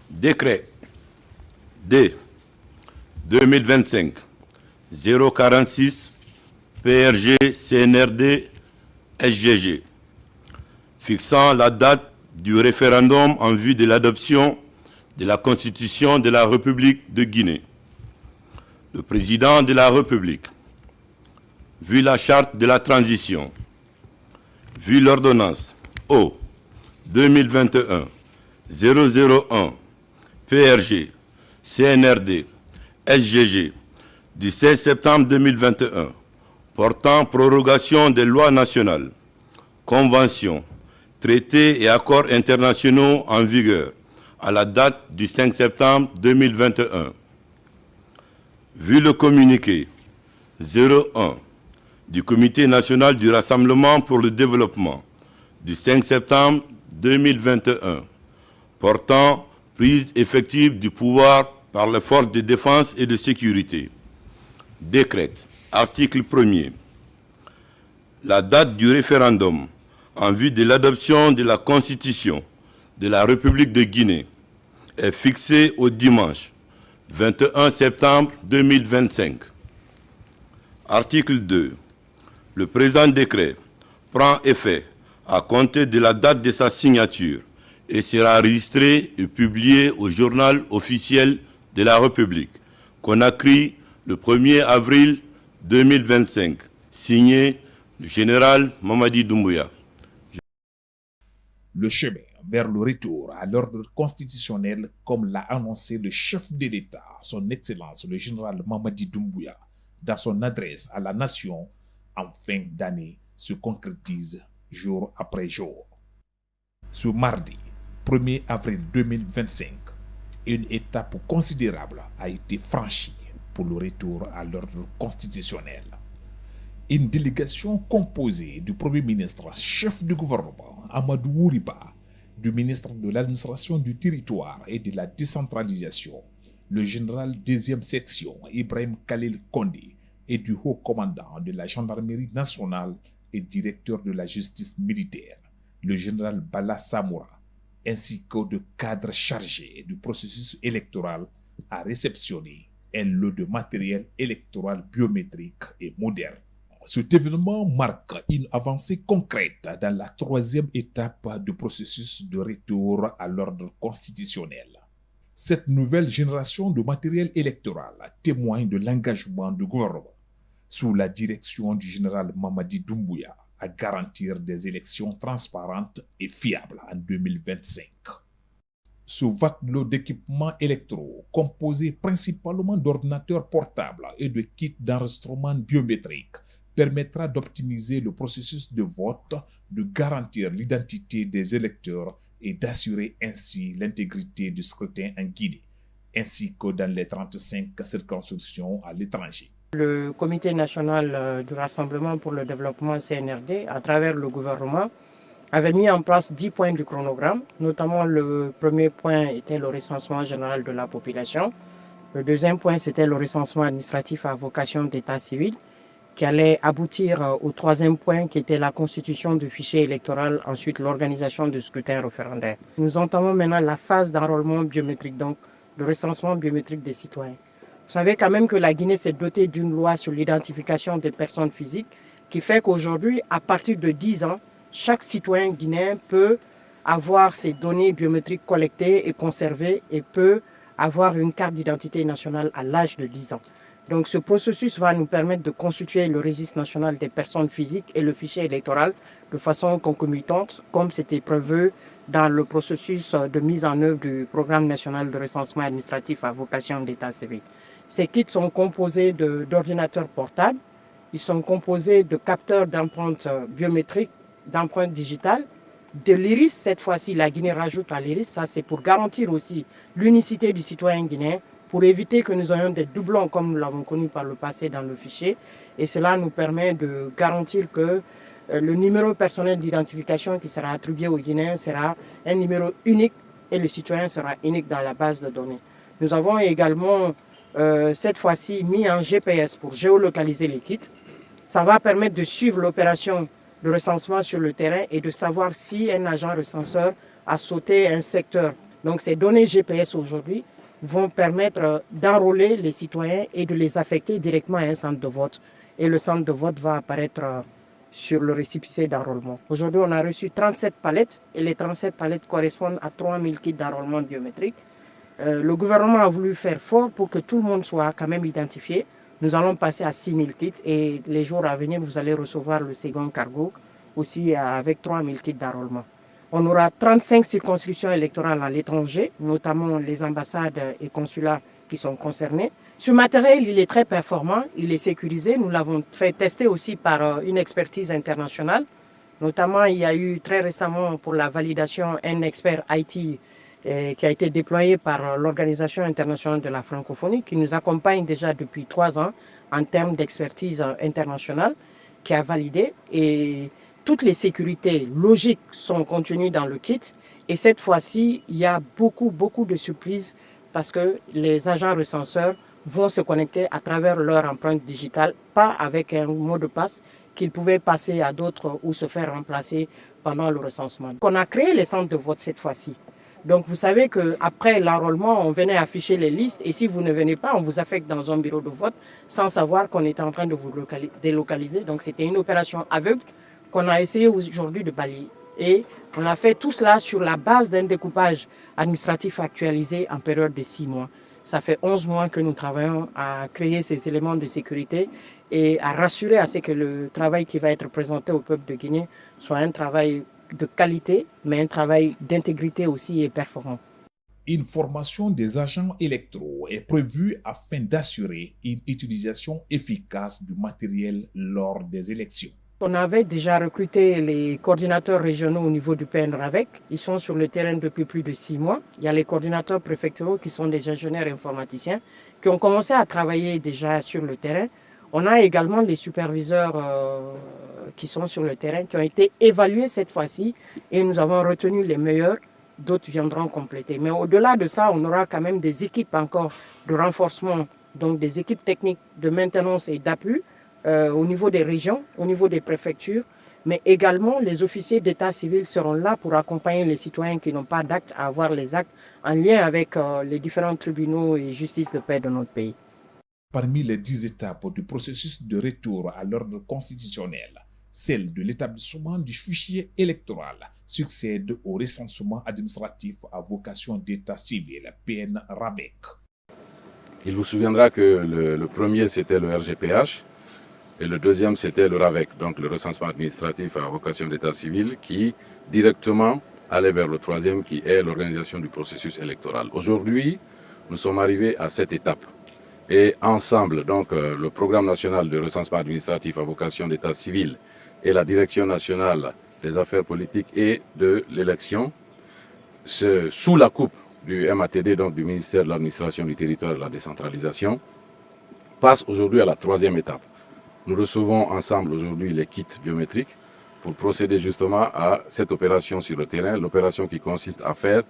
Décret D 2025 046 PRG CNRD SGG fixant la date du référendum en vue de l'adoption de la Constitution de la République de Guinée. Le président de la République, vu la charte de la transition, vu l'ordonnance O 2021 001 PRG CNRD SGG du 16 septembre 2021 portant prorogation des lois nationales, conventions, traités et accords internationaux en vigueur à la date du 5 septembre 2021. Vu le communiqué 01 du Comité national du Rassemblement pour le développement du 5 septembre 2021 portant prise effective du pouvoir par les forces de défense et de sécurité, décrète, article 1er, la date du référendum en vue de l'adoption de la Constitution de la République de Guinée est fixée au dimanche 21 septembre 2025. Article 2. Le présent décret prend effet à compter de la date de sa signature et sera enregistré et publié au journal officiel de la République, Conakry, le 1er avril 2025, signé le général Mamadi Doumbouya. Le chemin vers le retour à l'ordre constitutionnel, comme l'a annoncé le chef de l'État, son Excellence le général Mamadi Doumbouya, dans son adresse à la nation en fin d'année, se concrétise jour après jour. Ce mardi 1er avril 2025, une étape considérable a été franchie pour le retour à l'ordre constitutionnel. Une délégation composée du Premier ministre, chef du gouvernement, Amadou Ouriba, du ministre de l'administration du territoire et de la décentralisation, le général 2e section Ibrahim Khalil Kondé et du haut commandant de la gendarmerie nationale et directeur de la justice militaire, le général Bala Samoura, ainsi que de cadres chargés du processus électoral, a réceptionné un lot de matériel électoral biométrique et moderne. Cet événement marque une avancée concrète dans la 3e étape du processus de retour à l'ordre constitutionnel. Cette nouvelle génération de matériel électoral témoigne de l'engagement du gouvernement, sous la direction du général Mamadi Doumbouya, à garantir des élections transparentes et fiables en 2025. Ce vaste lot d'équipements électoraux, composé principalement d'ordinateurs portables et de kits d'enregistrement biométrique, permettra d'optimiser le processus de vote, de garantir l'identité des électeurs et d'assurer ainsi l'intégrité du scrutin en Guinée, ainsi que dans les 35 circonscriptions à l'étranger. Le Comité national du Rassemblement pour le développement CNRD, à travers le gouvernement, avait mis en place 10 points du chronogramme. Notamment, le premier point était le recensement général de la population. Le deuxième point, c'était le recensement administratif à vocation d'état civil, qui allait aboutir au troisième point, qui était la constitution du fichier électoral, ensuite l'organisation du scrutin référendaire. Nous entamons maintenant la phase d'enrôlement biométrique, donc de recensement biométrique des citoyens. Vous savez quand même que la Guinée s'est dotée d'une loi sur l'identification des personnes physiques qui fait qu'aujourd'hui, à partir de 10 ans, chaque citoyen guinéen peut avoir ses données biométriques collectées et conservées et peut avoir une carte d'identité nationale à l'âge de 10 ans. Donc ce processus va nous permettre de constituer le registre national des personnes physiques et le fichier électoral de façon concomitante, comme c'était prévu dans le processus de mise en œuvre du programme national de recensement administratif à vocation d'état civil. Ces kits sont composés d'ordinateurs portables, ils sont composés de capteurs d'empreintes biométriques, d'empreintes digitales, de l'iris. Cette fois-ci, la Guinée rajoute à l'iris. Ça, c'est pour garantir aussi l'unicité du citoyen guinéen, pour éviter que nous ayons des doublons comme nous l'avons connu par le passé dans le fichier. Et cela nous permet de garantir que le numéro personnel d'identification qui sera attribué aux Guinéens sera un numéro unique et le citoyen sera unique dans la base de données. Nous avons également cette fois-ci mis un GPS pour géolocaliser les kits. Ça va permettre de suivre l'opération de recensement sur le terrain et de savoir si un agent recenseur a sauté un secteur Donc ces données GPS aujourd'hui vont permettre d'enrôler les citoyens et de les affecter directement à un centre de vote. Et le centre de vote va apparaître sur le récépissé d'enrôlement. Aujourd'hui, on a reçu 37 palettes et les 37 palettes correspondent à 3000 kits d'enrôlement biométrique. Le gouvernement a voulu faire fort pour que tout le monde soit quand même identifié. Nous allons passer à 6000 kits et les jours à venir, vous allez recevoir le second cargo aussi avec 3000 kits d'enrôlement. On aura 35 circonscriptions électorales à l'étranger, notamment les ambassades et consulats qui sont concernés. Ce matériel, il est très performant, il est sécurisé. Nous l'avons fait tester aussi par une expertise internationale. Notamment, il y a eu très récemment pour la validation un expert IT qui a été déployé par l'Organisation internationale de la francophonie, qui nous accompagne déjà depuis 3 ans en termes d'expertise internationale, qui a validé. Et toutes les sécurités logiques sont contenues dans le kit. Et cette fois-ci, il y a beaucoup de surprises parce que les agents recenseurs vont se connecter à travers leur empreinte digitale, pas avec un mot de passe qu'ils pouvaient passer à d'autres ou se faire remplacer pendant le recensement. On a créé les centres de vote cette fois-ci. Donc vous savez qu'après l'enrôlement, on venait afficher les listes et si vous ne venez pas, on vous affecte dans un bureau de vote sans savoir qu'on était en train de vous délocaliser. Donc c'était une opération aveugle qu'on a essayé aujourd'hui de balayer. Et on a fait tout cela sur la base d'un découpage administratif actualisé en période de 6 mois. Ça fait 11 mois que nous travaillons à créer ces éléments de sécurité et à rassurer à ce que le travail qui va être présenté au peuple de Guinée soit un travail de qualité, mais un travail d'intégrité aussi et performant. Une formation des agents électoraux est prévue afin d'assurer une utilisation efficace du matériel lors des élections. On avait déjà recruté les coordinateurs régionaux au niveau du PNRAVEC. Ils sont sur le terrain depuis plus de 6 mois. Il y a les coordinateurs préfectoraux qui sont des ingénieurs informaticiens qui ont commencé à travailler déjà sur le terrain. On a également les superviseurs qui sont sur le terrain, qui ont été évalués cette fois-ci et nous avons retenu les meilleurs. D'autres viendront compléter. Mais au-delà de ça, on aura quand même des équipes encore de renforcement, donc des équipes techniques de maintenance et d'appui au niveau des régions, au niveau des préfectures, mais également les officiers d'état civil seront là pour accompagner les citoyens qui n'ont pas d'actes à avoir les actes en lien avec les différents tribunaux et justice de paix de notre pays. Parmi les 10 étapes du processus de retour à l'ordre constitutionnel, celle de l'établissement du fichier électoral succède au recensement administratif à vocation d'état civil, PNRAVEC. Il vous souviendra que le premier, c'était le RGPH, et le deuxième, c'était le RAVEC, donc le recensement administratif à vocation d'état civil, qui directement allait vers le troisième, qui est l'organisation du processus électoral. Aujourd'hui, nous sommes arrivés à cette étape. Et ensemble, donc, le programme national de recensement administratif à vocation d'état civil et la direction nationale des affaires politiques et de l'élection, sous la coupe du MATD, donc du ministère de l'administration du territoire et de la décentralisation, passe aujourd'hui à la troisième étape. Nous recevons ensemble aujourd'hui les kits biométriques pour procéder justement à cette opération sur le terrain, l'opération qui consiste à faire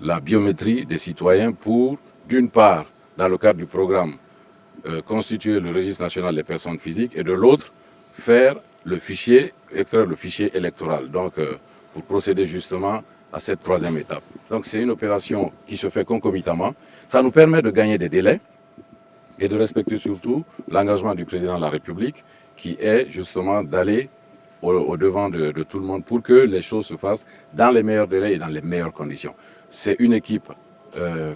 la biométrie des citoyens pour, d'une part, dans le cadre du programme, constituer le registre national des personnes physiques et de l'autre, faire le fichier, extraire le fichier électoral, donc pour procéder justement à cette troisième étape. Donc c'est une opération qui se fait concomitamment. Ça nous permet de gagner des délais et de respecter surtout l'engagement du président de la République qui est justement d'aller au-devant de tout le monde pour que les choses se fassent dans les meilleurs délais et dans les meilleures conditions. C'est une équipe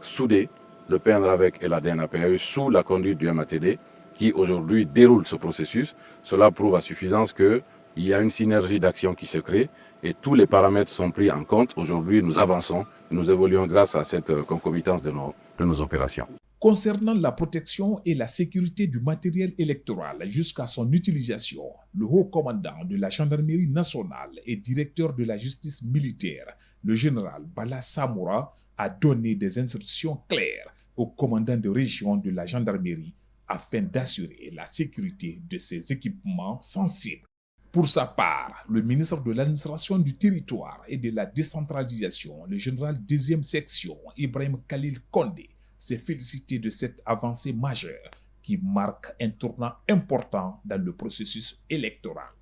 soudée, le PNRAVEC et la DNAPAE, sous la conduite du MATD, qui aujourd'hui déroule ce processus. Cela prouve à suffisance qu'il y a une synergie d'action qui se crée et tous les paramètres sont pris en compte. Aujourd'hui, nous avançons, nous évoluons grâce à cette concomitance de nos opérations. Concernant la protection et la sécurité du matériel électoral jusqu'à son utilisation, le haut commandant de la gendarmerie nationale et directeur de la justice militaire, le général Bala Samoura, a donné des instructions claires au commandant de région de la gendarmerie afin d'assurer la sécurité de ces équipements sensibles. Pour sa part, le ministre de l'administration du territoire et de la décentralisation, le général 2e section, Ibrahim Khalil Kondé, s'est félicité de cette avancée majeure qui marque un tournant important dans le processus électoral.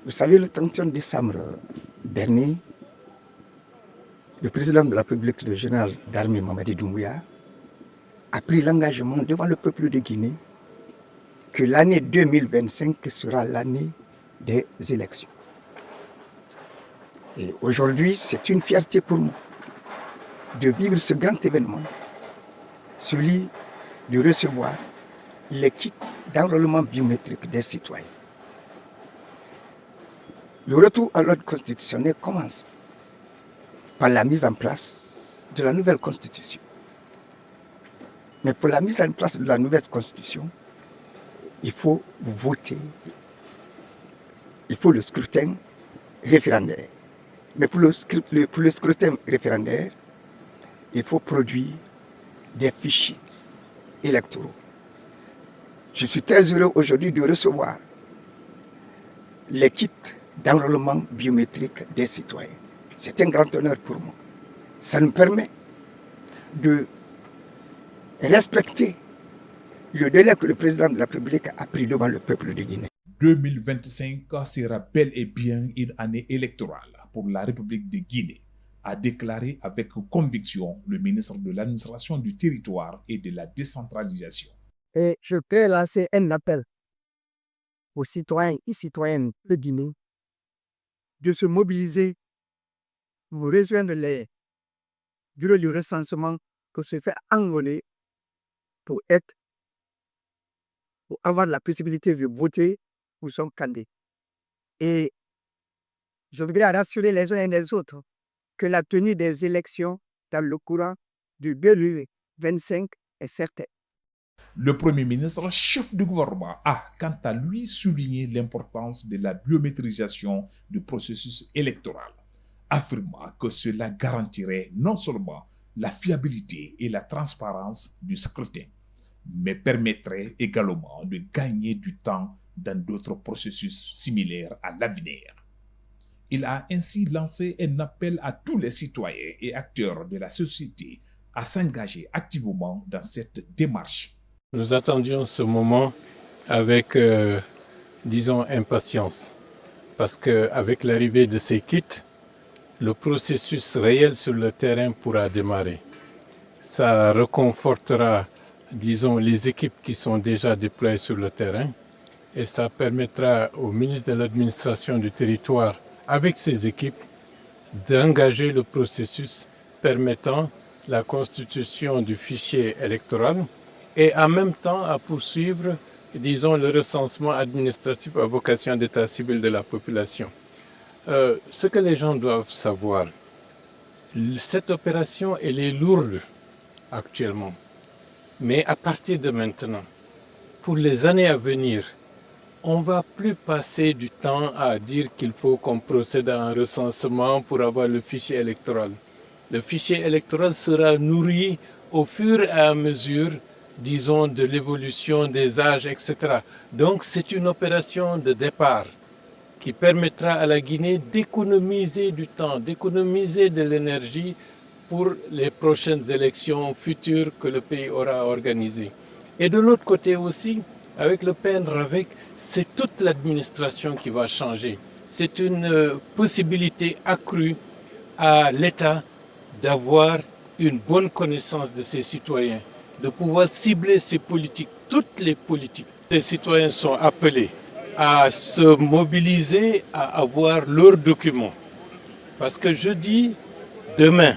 Vous savez, le 31 décembre dernier, le président de la République, le général d'armée Mamadi Doumbouya, a pris l'engagement devant le peuple de Guinée que l'année 2025 sera l'année des élections. Et aujourd'hui, c'est une fierté pour nous de vivre ce grand événement, celui de recevoir les kits d'enrôlement biométrique des citoyens. Le retour à l'ordre constitutionnel commence par la mise en place de la nouvelle constitution. Mais pour la mise en place de la nouvelle constitution, il faut voter, il faut le scrutin référendaire. Mais pour le scrutin référendaire, il faut produire des fichiers électoraux. Je suis très heureux aujourd'hui de recevoir les kits d'enrôlement biométrique des citoyens. C'est un grand honneur pour moi. Ça nous permet de respecter le délai que le président de la République a pris devant le peuple de Guinée. 2025 sera bel et bien une année électorale pour la République de Guinée, a déclaré avec conviction le ministre de l'Administration du Territoire et de la Décentralisation. Et je peux lancer un appel aux citoyens et citoyennes de Guinée de se mobiliser pour rejoindre les bureaux du recensement que se fait enrôler pour avoir la possibilité de voter pour son candidat. Et je voudrais rassurer les uns et les autres que la tenue des élections dans le courant du 2025 est certaine. Le Premier ministre, chef du gouvernement, a quant à lui souligné l'importance de la biométrisation du processus électoral, affirmant que cela garantirait non seulement la fiabilité et la transparence du scrutin, mais permettrait également de gagner du temps dans d'autres processus similaires à l'avenir. Il a ainsi lancé un appel à tous les citoyens et acteurs de la société à s'engager activement dans cette démarche. Nous attendions ce moment avec, impatience, parce qu'avec l'arrivée de ces kits, le processus réel sur le terrain pourra démarrer. Ça reconfortera, les équipes qui sont déjà déployées sur le terrain, et ça permettra au ministre de l'Administration du Territoire, avec ses équipes, d'engager le processus permettant la constitution du fichier électoral et en même temps à poursuivre, le recensement administratif à vocation d'état civil de la population. Ce que les gens doivent savoir, cette opération, elle est lourde actuellement. Mais à partir de maintenant, pour les années à venir, on ne va plus passer du temps à dire qu'il faut qu'on procède à un recensement pour avoir le fichier électoral. Le fichier électoral sera nourri au fur et à mesure, de l'évolution des âges, etc. Donc c'est une opération de départ qui permettra à la Guinée d'économiser du temps, d'économiser de l'énergie pour les prochaines élections futures que le pays aura organisées. Et de l'autre côté aussi, avec le PNRAVEC, c'est toute l'administration qui va changer. C'est une possibilité accrue à l'État d'avoir une bonne connaissance de ses citoyens, de pouvoir cibler ses politiques, toutes les politiques. Les citoyens sont appelés à se mobiliser, à avoir leurs documents. Parce que je dis, demain,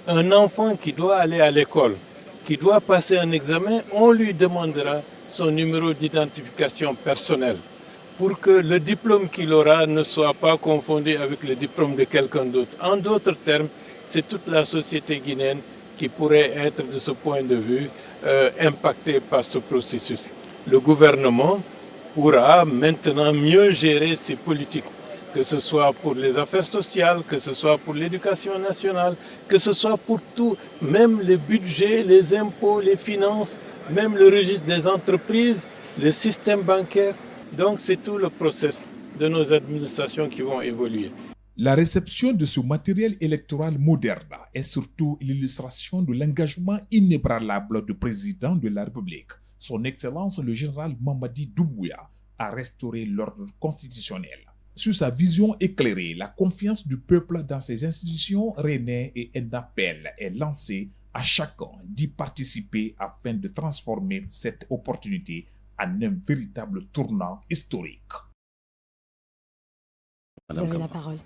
un enfant qui doit aller à l'école, qui doit passer un examen, on lui demandera son numéro d'identification personnelle pour que le diplôme qu'il aura ne soit pas confondu avec le diplôme de quelqu'un d'autre. En d'autres termes, c'est toute la société guinéenne qui pourrait être de ce point de vue impactée par ce processus. Le gouvernement pourra maintenant mieux gérer ses politiques, que ce soit pour les affaires sociales, que ce soit pour l'éducation nationale, que ce soit pour tout, même les budgets, les impôts, les finances, même le registre des entreprises, le système bancaire. Donc c'est tout le processus de nos administrations qui vont évoluer. La réception de ce matériel électoral moderne est surtout l'illustration de l'engagement inébranlable du président de la République, son Excellence le général Mamadi Doumbouya, à restaurer l'ordre constitutionnel. sur sa vision éclairée, la confiance du peuple dans ses institutions renaît et un appel est lancé à chacun d'y participer afin de transformer cette opportunité en un véritable tournant historique. Vous avez la parole.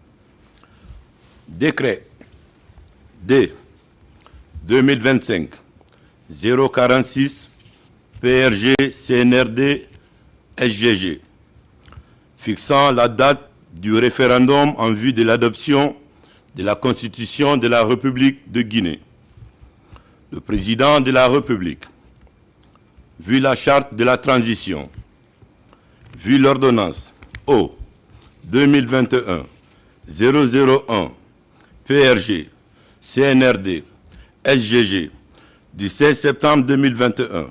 Décret D 2025 046 PRG CNRD SGG fixant la date du référendum en vue de l'adoption de la Constitution de la République de Guinée. Le président de la République, vu la charte de la transition, vu l'ordonnance O 2021-001 PRG CNRD SGG du 16 septembre 2021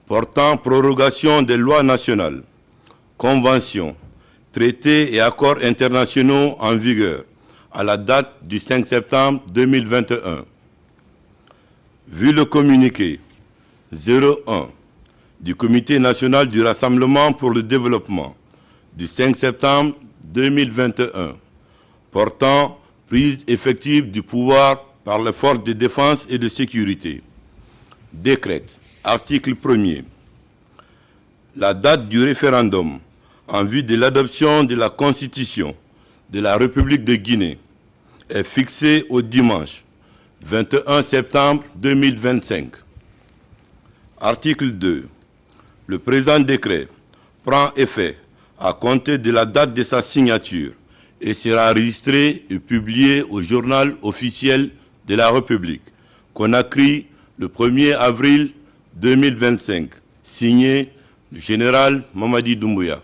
portant prorogation des lois nationales, conventions, traités et accords internationaux en vigueur à la date du 5 septembre 2021. Vu le communiqué 01 du Comité national du Rassemblement pour le développement du 5 septembre 2021 portant prise effective du pouvoir par les forces de défense et de sécurité, décrète, article 1er, la date du référendum en vue de l'adoption de la Constitution de la République de Guinée est fixée au dimanche 21 septembre 2025. Article 2. Le présent décret prend effet à compter de la date de sa signature et sera enregistré et publié au journal officiel de la République, Conakry, le 1er avril 2025, signé le général Mamadi Doumbouya.